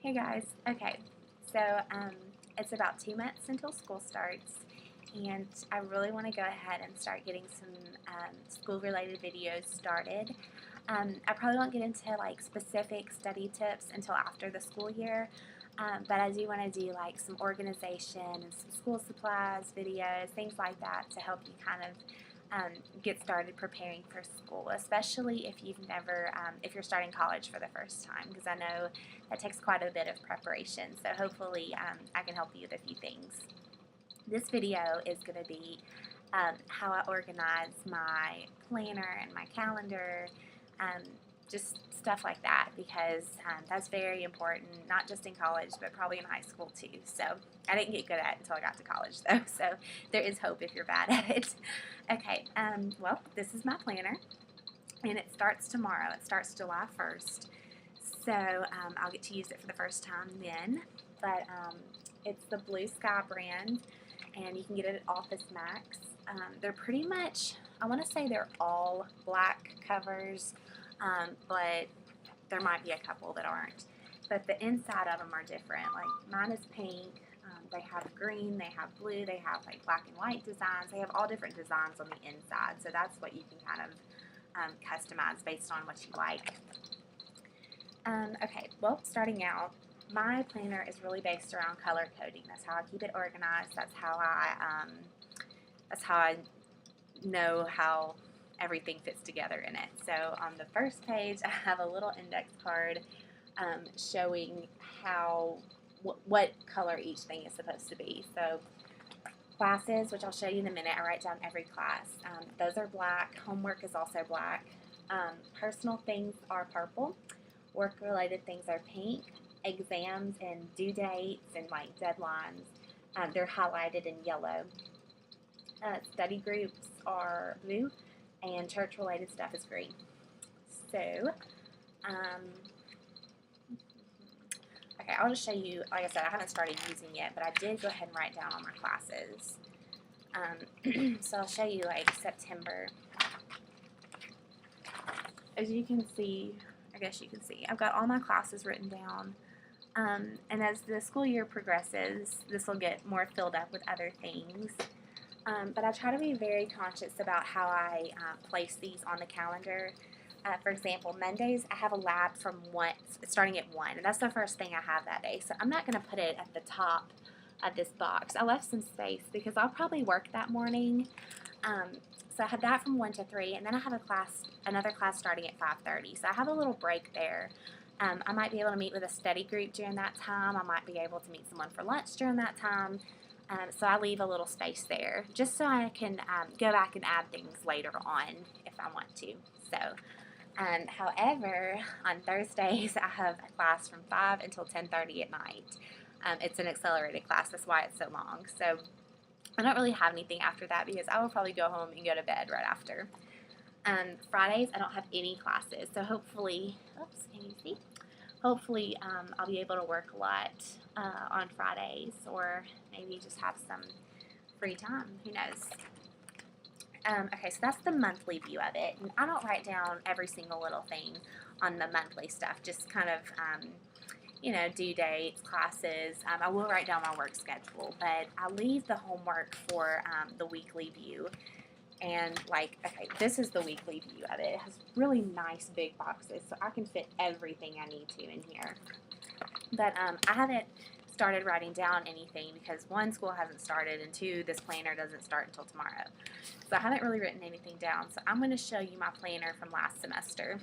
Hey guys, okay, so it's about 2 months until school starts, and I really want to go ahead and start getting some school-related videos started. I probably won't get into like specific study tips until after the school year, but I do want to do like some organization and some school supplies videos, things like that to help you kind of get started preparing for school, especially if you've never, if you're starting college for the first time, because I know that takes quite a bit of preparation. So hopefully I can help you with a few things. This video is going to be how I organize my planner and my calendar, um, just stuff like that, because that's very important, not just in college, but probably in high school too. So I didn't get good at it until I got to college, though, so there is hope if you're bad at it. Okay, well, this is my planner, and it starts tomorrow. It starts July 1st, so I'll get to use it for the first time then, but it's the Blue Sky brand, and you can get it at Office Max. They're pretty much, I want to say they're all black covers, but there might be a couple that aren't. But the inside of them are different. Like mine is pink. They have green, they have blue, they have like black and white designs. They have all different designs on the inside, so that's what you can kind of customize based on what you like. Okay, well, starting out, my planner is really based around color coding. That's how I keep it organized. That's how I know how everything fits together in it. So on the first page, I have a little index card showing what color each thing is supposed to be. So classes, which I'll show you in a minute, I write down every class. Those are black. Homework is also black. Personal things are purple. Work-related things are pink. Exams and due dates and like deadlines, they're highlighted in yellow. Study groups are blue, and church-related stuff is green. So, okay, I'll just show you, like I said, I haven't started using it, but I did go ahead and write down all my classes. So I'll show you like September. As you can see, I guess you can see, I've got all my classes written down. And as the school year progresses, this will get more filled up with other things. But I try to be very conscious about how I place these on the calendar. For example, Mondays, I have a lab from starting at 1, and that's the first thing I have that day. So I'm not going to put it at the top of this box. I left some space because I'll probably work that morning. So I have that from 1 to 3, and then I have another class starting at 5:30. So I have a little break there. I might be able to meet with a study group during that time. I might be able to meet someone for lunch during that time. So I leave a little space there just so I can go back and add things later on if I want to. So, however, on Thursdays I have a class from 5 until 10:30 at night. It's an accelerated class, that's why it's so long. So I don't really have anything after that because I will probably go home and go to bed right after. Fridays I don't have any classes, so hopefully, oops, can you see? Hopefully I'll be able to work a lot on Fridays, or maybe just have some free time, who knows. Okay, so that's the monthly view of it, and I don't write down every single little thing on the monthly stuff, just kind of due dates, classes. I will write down my work schedule, but I leave the homework for the weekly view. And like, okay, this is the weekly view of it. It has really nice big boxes, so I can fit everything I need to in here. But I haven't started writing down anything because 1, school hasn't started, and 2, this planner doesn't start until tomorrow. So I haven't really written anything down. So I'm going to show you my planner from last semester.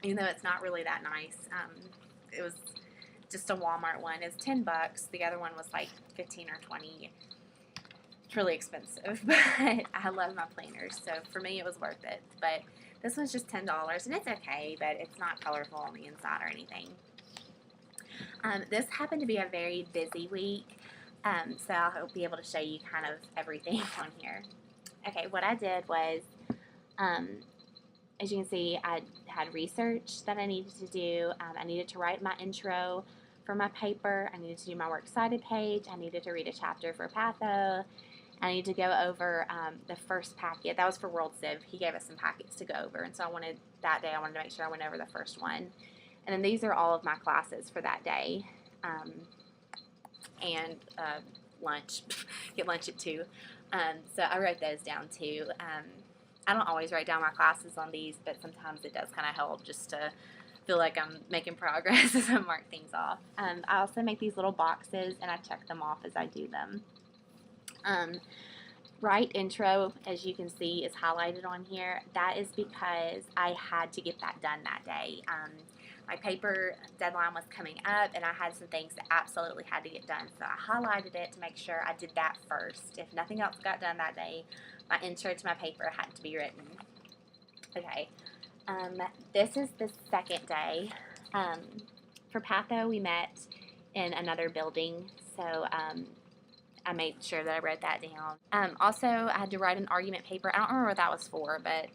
Even though it's not really that nice. It was just a Walmart one. It's $10. The other one was like 15 or 20. It's really expensive, but I love my planners, so for me it was worth it. But this one's just $10, and it's okay, but it's not colorful on the inside or anything. This happened to be a very busy week, so I'll be able to show you kind of everything on here. Okay, what I did was, as you can see, I had research that I needed to do. I needed to write my intro for my paper. I needed to do my works cited page. I needed to read a chapter for Patho. I need to go over the first packet. That was for World Civ. He gave us some packets to go over, and so that day I wanted to make sure I went over the first one. And then these are all of my classes for that day. And lunch, get lunch at 2. So I wrote those down too. I don't always write down my classes on these, but sometimes it does kind of help just to feel like I'm making progress as I mark things off. I also make these little boxes and I check them off as I do them. Right intro, as you can see, is highlighted on here. That is because I had to get that done that day. My paper deadline was coming up and I had some things that absolutely had to get done. So I highlighted it to make sure I did that first. If nothing else got done that day, my intro to my paper had to be written. Okay, this is the second day. For Patho, we met in another building, so I made sure that I wrote that down. Also, I had to write an argument paper. I don't remember what that was for, but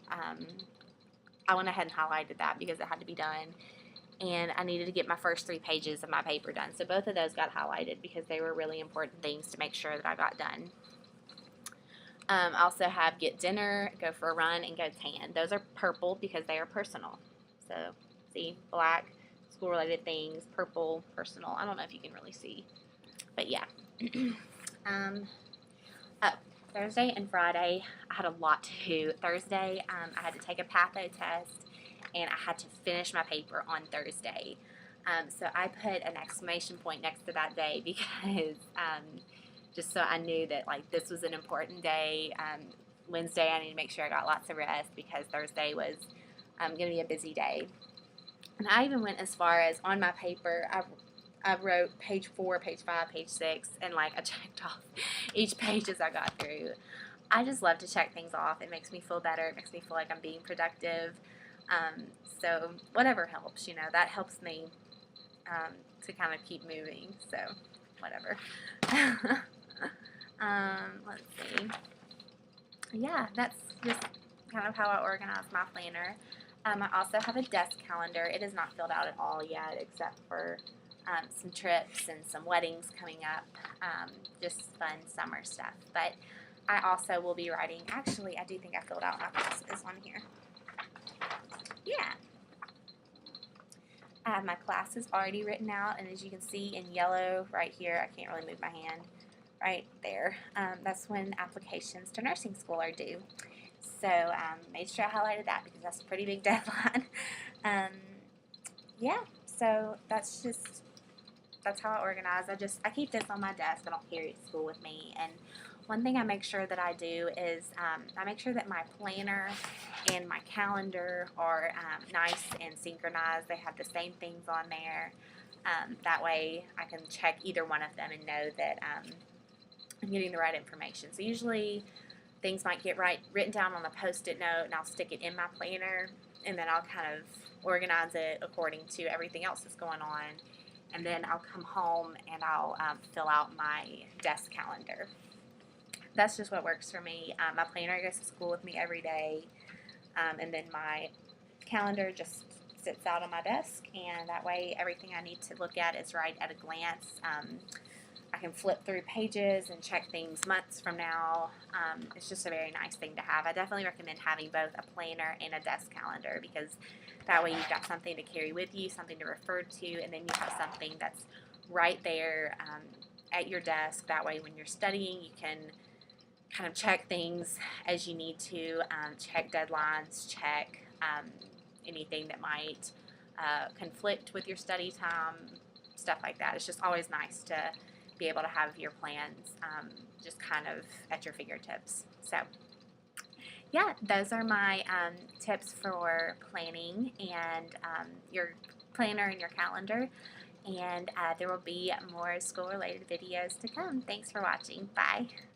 I went ahead and highlighted that because it had to be done. And I needed to get my first 3 pages of my paper done. So both of those got highlighted because they were really important things to make sure that I got done. I also have get dinner, go for a run, and go tan. Those are purple because they are personal. So, see, black, school-related things, purple, personal. I don't know if you can really see, but yeah. Thursday and Friday, I had a lot to do. Thursday, I had to take a Patho test, and I had to finish my paper on Thursday. So I put an exclamation point next to that day because just so I knew that like this was an important day. Wednesday, I need to make sure I got lots of rest because Thursday was going to be a busy day. And I even went as far as on my paper, I wrote page 4, page 5, page 6, and like I checked off each page as I got through. I just love to check things off. It makes me feel better. It makes me feel like I'm being productive. So whatever helps, you know, that helps me to kind of keep moving. So whatever. Let's see. Yeah, that's just kind of how I organize my planner. I also have a desk calendar. It is not filled out at all yet, except for some trips and some weddings coming up, just fun summer stuff. But I also will be writing, actually, I do think I filled out my classes on here. Yeah. I have my classes already written out, and as you can see in yellow right here, I can't really move my hand, right there, that's when applications to nursing school are due. So made sure I highlighted that because that's a pretty big deadline. Yeah, so that's how I organize. I keep this on my desk. I don't carry it to school with me. And one thing I make sure that I do is I make sure that my planner and my calendar are nice and synchronized. They have the same things on there. That way I can check either one of them and know that I'm getting the right information. So usually things might get written down on a Post-it note, and I'll stick it in my planner, and then I'll kind of organize it according to everything else that's going on. And then I'll come home and I'll fill out my desk calendar. That's just what works for me. My planner goes to school with me every day, and then my calendar just sits out on my desk, and that way everything I need to look at is right at a glance. I can flip through pages and check things months from now. It's just a very nice thing to have. I definitely recommend having both a planner and a desk calendar because that way you've got something to carry with you, something to refer to, and then you have something that's right there at your desk. That way when you're studying, you can kind of check things as you need to, check deadlines, check anything that might conflict with your study time, stuff like that. It's just always nice to be able to have your plans just kind of at your fingertips. So yeah, those are my tips for planning and your planner and your calendar. And there will be more school-related videos to come. Thanks for watching. Bye.